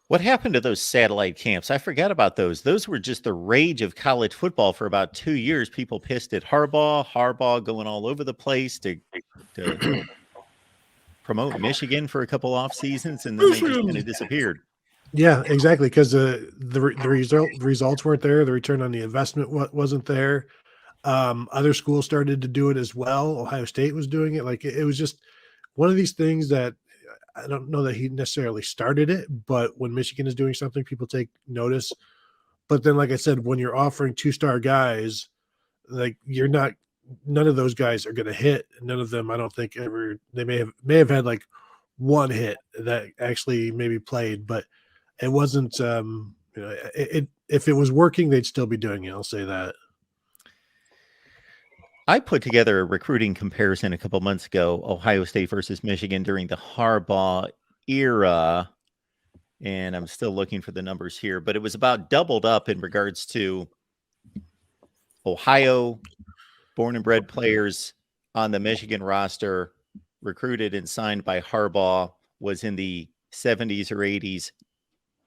What happened to those satellite camps? I forgot about those. Those were just the rage of college football for about 2 years. People pissed at Harbaugh going all over the place to promote Michigan for a couple off seasons, and then they just kind of disappeared. Yeah, exactly. Because the results weren't there. The return on the investment wasn't there. Other schools started to do it as well. Ohio State was doing it. Like it was just one of these things that I don't know that he necessarily started it, but when Michigan is doing something, people take notice. But then, like I said, when you're offering 2-star guys, like you're not, none of those guys are going to hit. None of them, I don't think ever. They may have had like one hit that actually maybe played, but it wasn't. If it was working, they'd still be doing it. I'll say that. I put together a recruiting comparison a couple months ago, Ohio State versus Michigan during the Harbaugh era, and I'm still looking for the numbers here, but it was about doubled up in regards to Ohio born and bred players on the Michigan roster recruited and signed by Harbaugh was in the 70s or 80s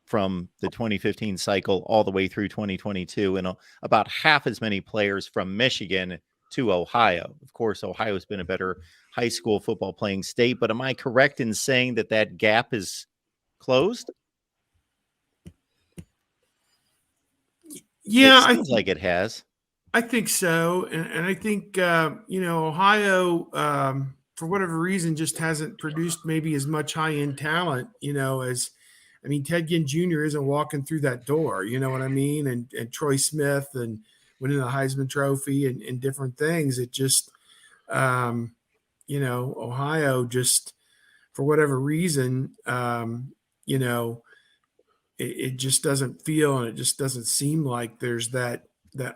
from the 2015 cycle all the way through 2022, and about half as many players from Michigan to Ohio. Of course, Ohio's been a better high school football playing state, but am I correct in saying that that gap is closed? Yeah, it seems like it has. I think so, and I think Ohio, for whatever reason, just hasn't produced maybe as much high-end talent, as Ted Ginn Jr. isn't walking through that door, you know what I mean, and Troy Smith and winning the Heisman Trophy and different things. It just, Ohio just for whatever reason, it just doesn't feel and it just doesn't seem like there's that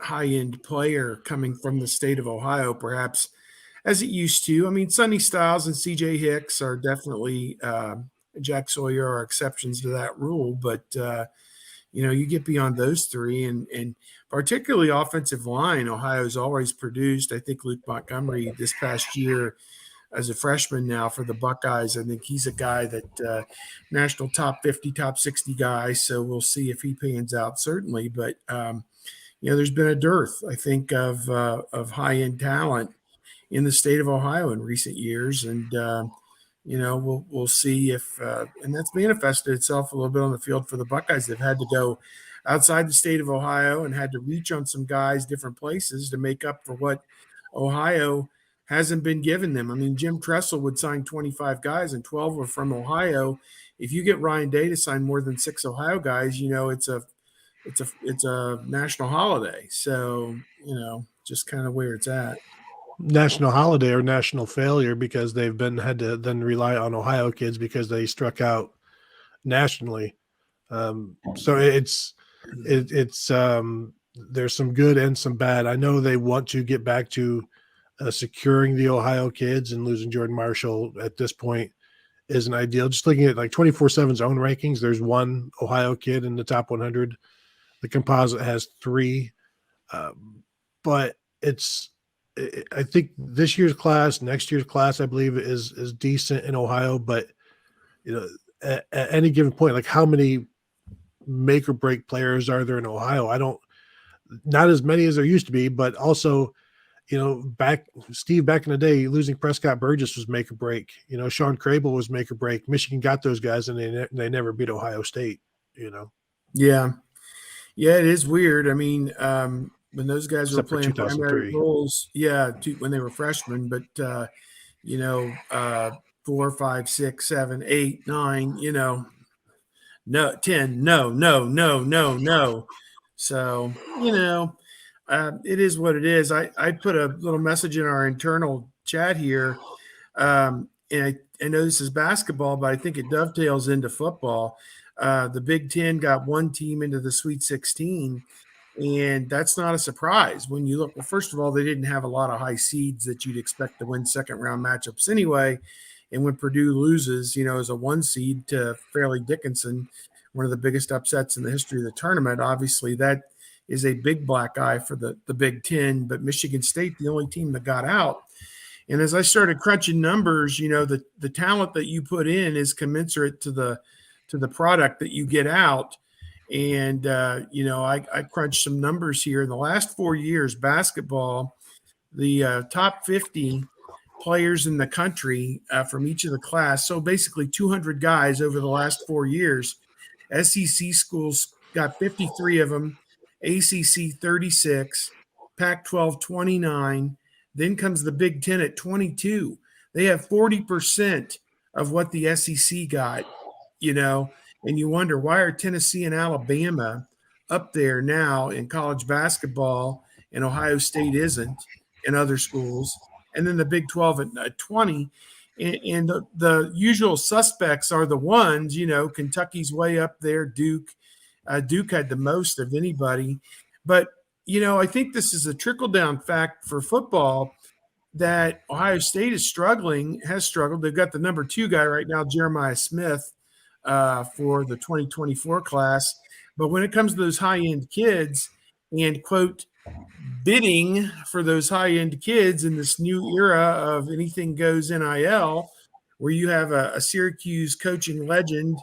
high-end player coming from the state of Ohio, perhaps as it used to. I mean, Sonny Styles and CJ Hicks are definitely Jack Sawyer are exceptions to that rule, but you get beyond those three, and particularly offensive line, Ohio's always produced. I think Luke Montgomery this past year as a freshman now for the Buckeyes, I think he's a guy that national top 50, top 60 guy. So we'll see if he pans out, certainly. But, there's been a dearth, I think, of high-end talent in the state of Ohio in recent years. And, we'll see if and that's manifested itself a little bit on the field for the Buckeyes. They've had to go outside the state of Ohio and had to reach on some guys different places to make up for what Ohio hasn't been given them. I mean, Jim Tressel would sign 25 guys and 12 were from Ohio. If you get Ryan Day to sign more than 6 Ohio guys, it's a national holiday. So, just kind of where it's at. National holiday or national failure because they've had to then rely on Ohio kids because they struck out nationally. So it's there's some good and some bad. I know they want to get back to securing the Ohio kids, and losing Jordan Marshall at this point isn't ideal. Just looking at like 24/7's own rankings, there's one Ohio kid in the top 100. The composite has 3, but I think this year's class, next year's class, I believe is decent in Ohio. But at any given point, like how many make or break players are there in Ohio? Not as many as there used to be, but also, back in the day, losing Prescott Burgess was make or break. Sean Crable was make or break. Michigan got those guys, and they never beat Ohio State. Yeah, it is weird. I mean, when those guys Except were playing primary roles, when they were freshmen, but 4, 5, 6, 7, 8, 9, no 10, no. So it is what it is. I put a little message in our internal chat here, and I know this is basketball, but I think it dovetails into football. The Big Ten got one team into the Sweet 16, and that's not a surprise when you look. Well, first of all, they didn't have a lot of high seeds that you'd expect to win second-round matchups anyway. And when Purdue loses, as a 1 seed to Fairleigh Dickinson, one of the biggest upsets in the history of the tournament, obviously that is a big black eye for the Big Ten. But Michigan State, the only team that got out. And as I started crunching numbers, the talent that you put in is commensurate to the to the product that you get out. And, I crunched some numbers here. In the last 4 years, basketball, the top 50 players in the country from each of the class, so basically 200 guys over the last 4 years, SEC schools got 53 of them, ACC 36, Pac-12 29. Then comes the Big Ten at 22. They have 40% of what the SEC got, and you wonder, why are Tennessee and Alabama up there now in college basketball and Ohio State isn't, and other schools, and then the Big 12 at 20. And the usual suspects are the ones, Kentucky's way up there, Duke. Duke had the most of anybody. But, I think this is a trickle-down fact for football that Ohio State has struggled. They've got the number 2 guy right now, Jeremiah Smith, for the 2024 class. But when it comes to those high-end kids and, quote, bidding for those high-end kids in this new era of anything goes NIL, where you have a Syracuse coaching legend,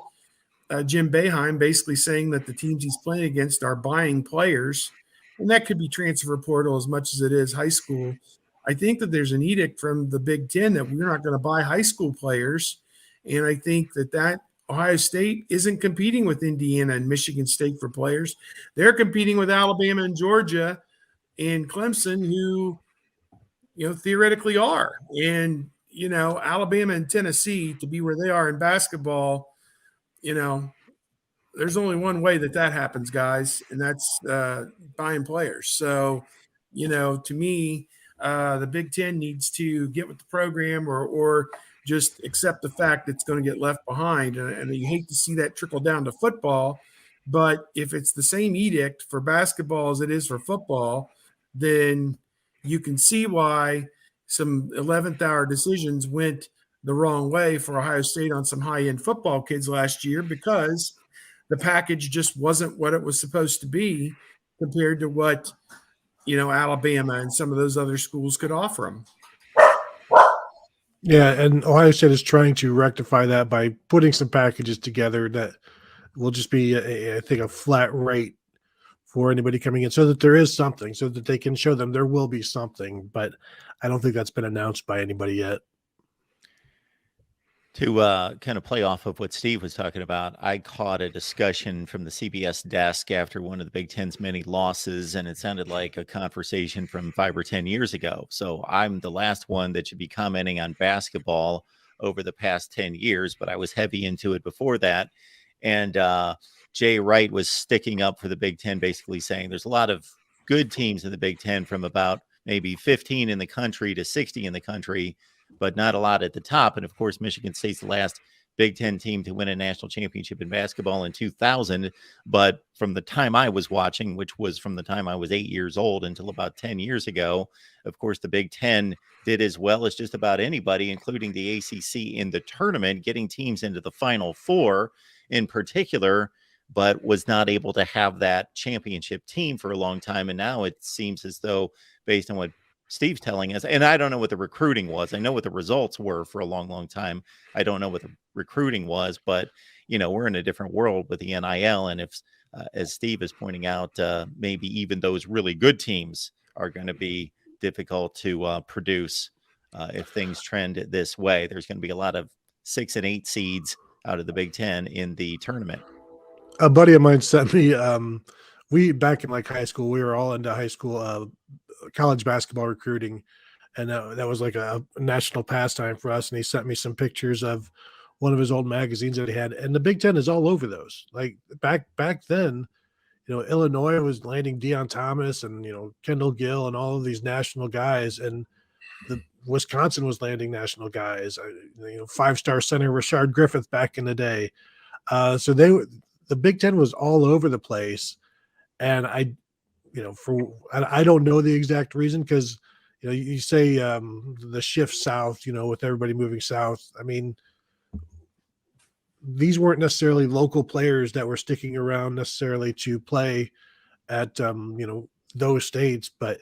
Jim Boeheim, basically saying that the teams he's playing against are buying players, and that could be transfer portal as much as it is high school. I think that there's an edict from the Big Ten that we're not going to buy high school players, and I think that Ohio State isn't competing with Indiana and Michigan State for players. They're competing with Alabama and Georgia and Clemson, who, theoretically are. And, Alabama and Tennessee, to be where they are in basketball, there's only one way that happens, guys, and that's buying players. So, to me, the Big Ten needs to get with the program or just accept the fact that it's going to get left behind. And you hate to see that trickle down to football, but if it's the same edict for basketball as it is for football, then you can see why some 11th hour decisions went the wrong way for Ohio State on some high-end football kids last year, because the package just wasn't what it was supposed to be compared to what, Alabama and some of those other schools could offer them. Yeah, and Ohio State is trying to rectify that by putting some packages together that will just be, I think, a flat rate for anybody coming in, so that there is something, so that they can show them there will be something. But I don't think that's been announced by anybody yet. To kind of play off of what Steve was talking about, I caught a discussion from the CBS desk after one of the Big Ten's many losses, and it sounded like a conversation from 5 or 10 years ago. So I'm the last one that should be commenting on basketball over the past 10 years, but I was heavy into it before that. And Jay Wright was sticking up for the Big Ten, basically saying there's a lot of good teams in the Big Ten, from about maybe 15 in the country to 60 in the country, but not a lot at the top. And of course, Michigan State's the last Big Ten team to win a national championship in basketball in 2000. But from the time I was watching, which was from the time I was 8 years old until about 10 years ago, of course, the Big Ten did as well as just about anybody, including the ACC, in the tournament, getting teams into the Final Four in particular, but was not able to have that championship team for a long time. And now it seems as though, based on what Steve's telling us, and I don't know what the recruiting was. I know what the results were for a long, long time. I don't know what the recruiting was, but, we're in a different world with the NIL. And if, as Steve is pointing out, maybe even those really good teams are going to be difficult to produce if things trend this way. There's going to be a lot of 6 and 8 seeds out of the Big Ten in the tournament. A buddy of mine sent me, we back in like high school, we were all into high school college basketball recruiting, and that was like a national pastime for us. And he sent me some pictures of one of his old magazines that he had, and the Big Ten is all over those. Like back then, Illinois was landing Deion Thomas and Kendall Gill and all of these national guys, and the Wisconsin was landing national guys. 5-star center Rashard Griffith back in the day. So the Big Ten was all over the place, and I don't know the exact reason, because you say the shift south, with everybody moving south. I mean, these weren't necessarily local players that were sticking around necessarily to play at those states, but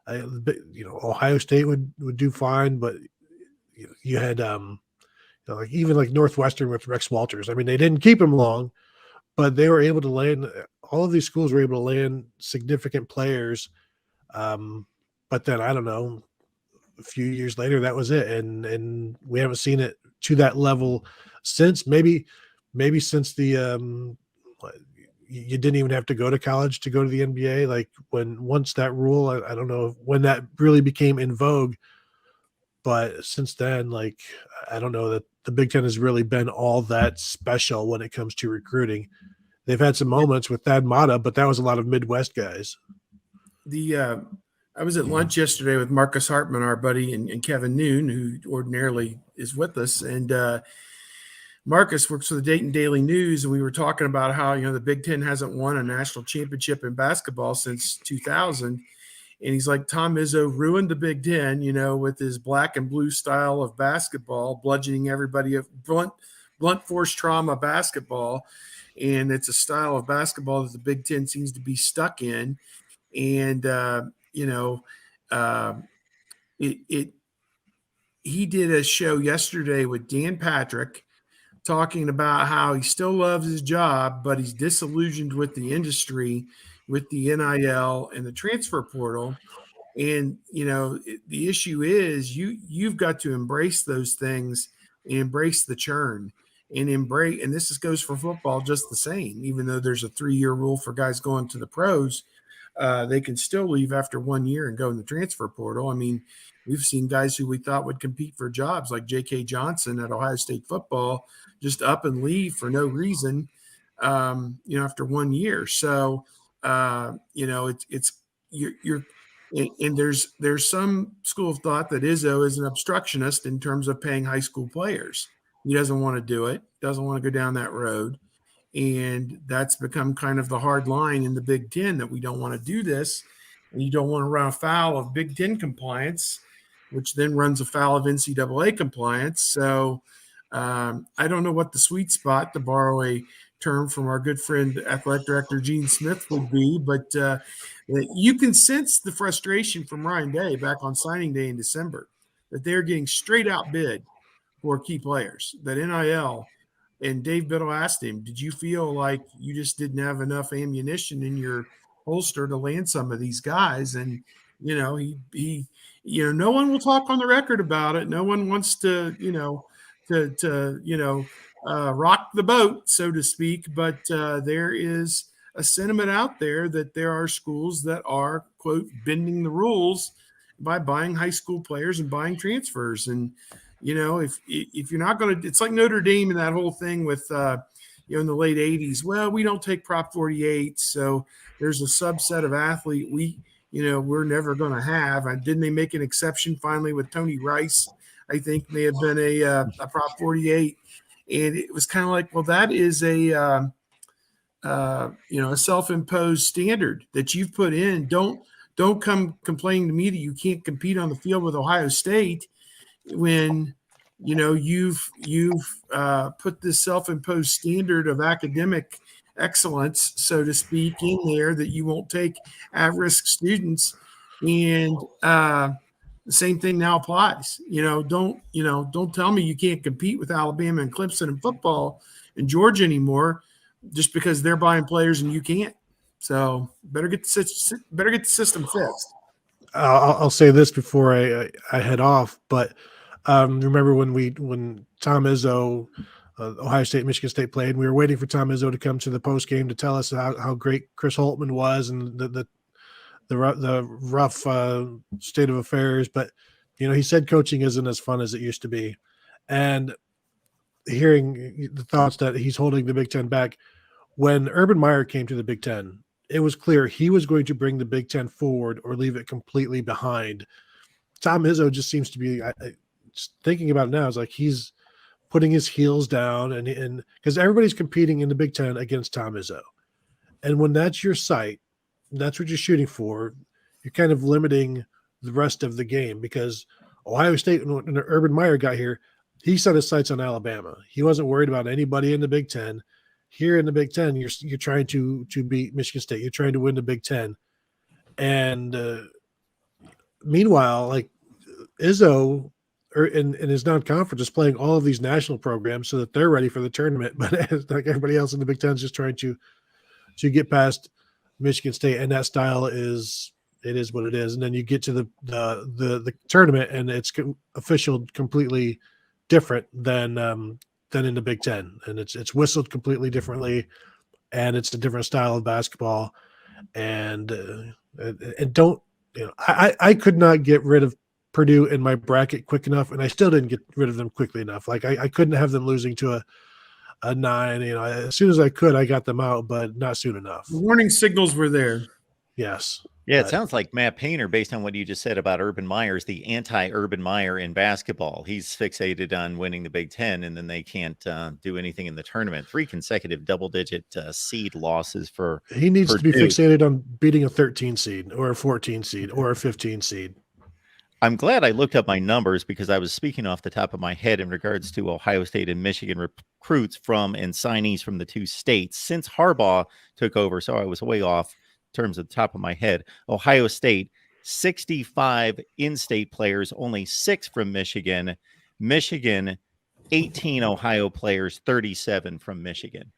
Ohio State would do fine, but you had like even like Northwestern with Rex Walters. I mean, they didn't keep him long, but they were able to land. All of these schools were able to land significant players. But then I don't know, a few years later, that was it, and we haven't seen it to that level since. Maybe since the you didn't even have to go to college to go to the NBA. Like once that rule, I don't know when that really became in vogue, but since then, like I don't know that the Big Ten has really been all that special when it comes to recruiting. They've had some moments with Thad Matta, but that was a lot of Midwest guys. I was at lunch yesterday with Marcus Hartman, our buddy, and Kevin Noon, who ordinarily is with us. And Marcus works for the Dayton Daily News, and we were talking about how, the Big Ten hasn't won a national championship in basketball since 2000. And he's like, Tom Izzo ruined the Big Ten, with his black and blue style of basketball, bludgeoning everybody, blunt force trauma basketball. And it's a style of basketball that the Big Ten seems to be stuck in. And, he did a show yesterday with Dan Patrick talking about how he still loves his job, but he's disillusioned with the industry, with the NIL and the transfer portal. And, the issue is you've got to embrace those things and embrace the churn and this goes for football just the same, even though there's a 3-year rule for guys going to the pros. They can still leave after 1 year and go in the transfer portal. I mean, we've seen guys who we thought would compete for jobs like J.K. Johnson at Ohio State football just up and leave for no reason, after 1 year. So, and there's some school of thought that Izzo is an obstructionist in terms of paying high school players. He doesn't want to do it, doesn't want to go down that road. And that's become kind of the hard line in the Big Ten, that we don't want to do this. And you don't want to run afoul of Big Ten compliance, which then runs afoul of NCAA compliance. So I don't know what the sweet spot, to borrow a term from our good friend, athletic director Gene Smith, would be. But you can sense the frustration from Ryan Day back on signing day in December, that they're getting straight out bid for key players, that NIL. And Dave Biddle asked him, did you feel like you just didn't have enough ammunition in your holster to land some of these guys? And, he no one will talk on the record about it. No one wants to, rock the boat, so to speak. But there is a sentiment out there that there are schools that are, quote, bending the rules by buying high school players and buying transfers. And, if you're not going to, it's like Notre Dame and that whole thing with, in the late 80s, well, we don't take Prop 48. So there's a subset of athlete we're never going to have. And didn't they make an exception finally with Tony Rice? I think may have been a Prop 48. And it was kind of like, well, that is a self-imposed standard that you've put in. Don't come complaining to me that you can't compete on the field with Ohio State when you've put this self-imposed standard of academic excellence, so to speak, in there, that you won't take at-risk students. And the same thing now applies. Don't tell me you can't compete with Alabama and Clemson in football and Georgia anymore just because they're buying players and you can't. So better get the system fixed. I'll say this before I head off, but remember when Tom Izzo, Ohio State, Michigan State played, we were waiting for Tom Izzo to come to the post game to tell us how great Chris Holtman was and the rough state of affairs. But he said coaching isn't as fun as it used to be, and hearing the thoughts that he's holding the Big Ten back. When Urban Meyer came to the Big Ten, it was clear he was going to bring the Big Ten forward or leave it completely behind. Tom Izzo just seems to be, just thinking about it now, is like he's putting his heels down, and because everybody's competing in the Big Ten against Tom Izzo. And when that's your sight, that's what you're shooting for, you're kind of limiting the rest of the game, because Ohio State, when Urban Meyer got here, he set his sights on Alabama. He wasn't worried about anybody in the Big Ten. Here in the Big Ten, you're trying to beat Michigan State. You're trying to win the Big Ten. And meanwhile, like Izzo, in his non-conference is playing all of these national programs so that they're ready for the tournament. But like everybody else in the Big Ten is just trying to get past Michigan State, and that style is what it is. And then you get to the tournament, and it's official completely different than in the Big Ten, and it's whistled completely differently, and it's a different style of basketball. And don't I could not get rid of Purdue in my bracket quick enough, and I still didn't get rid of them quickly enough. Like I couldn't have them losing to a 9. As soon as I could, I got them out, but not soon enough. The warning signals were there. Yes. Yeah, it sounds like Matt Painter, based on what you just said about Urban Meyer, is the anti-Urban Meyer in basketball. He's fixated on winning the Big Ten, and then they can't do anything in the tournament. 3 consecutive double-digit seed losses for He needs Purdue. to be fixated on beating a 13 seed or a 14 seed or a 15 seed. I'm glad I looked up my numbers because I was speaking off the top of my head in regards to Ohio State and Michigan recruits from and signees from the 2 states since Harbaugh took over. So I was way off in terms of the top of my head. Ohio State, 65 in-state players, only 6 from Michigan. Michigan, 18 Ohio players, 37 from Michigan.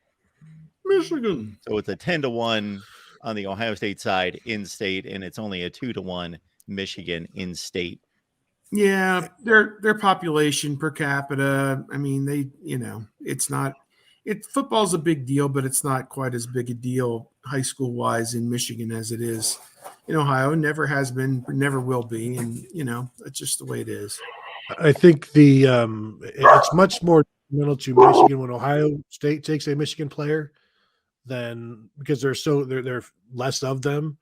Michigan. So it's a 10-1 on the Ohio State side in-state, and it's only a 2-1 Michigan in-state. Yeah, their population per capita. I mean, football's a big deal, but it's not quite as big a deal high school wise in Michigan as it is in Ohio. Never has been, never will be, and that's just the way it is. I think it's much more detrimental to Michigan when Ohio State takes a Michigan player than because there are less of them.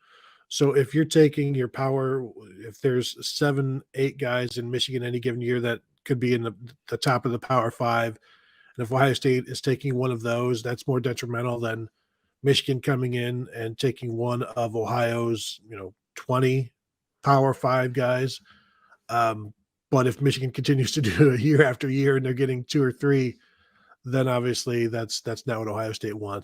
So if you're taking your power, if there's 7-8 guys in Michigan any given year that could be in the top of the Power 5, and if Ohio State is taking one of those, that's more detrimental than Michigan coming in and taking one of Ohio's 20 Power 5 guys. But if Michigan continues to do it year after year and they're getting 2 or 3, then obviously that's not what Ohio State wants.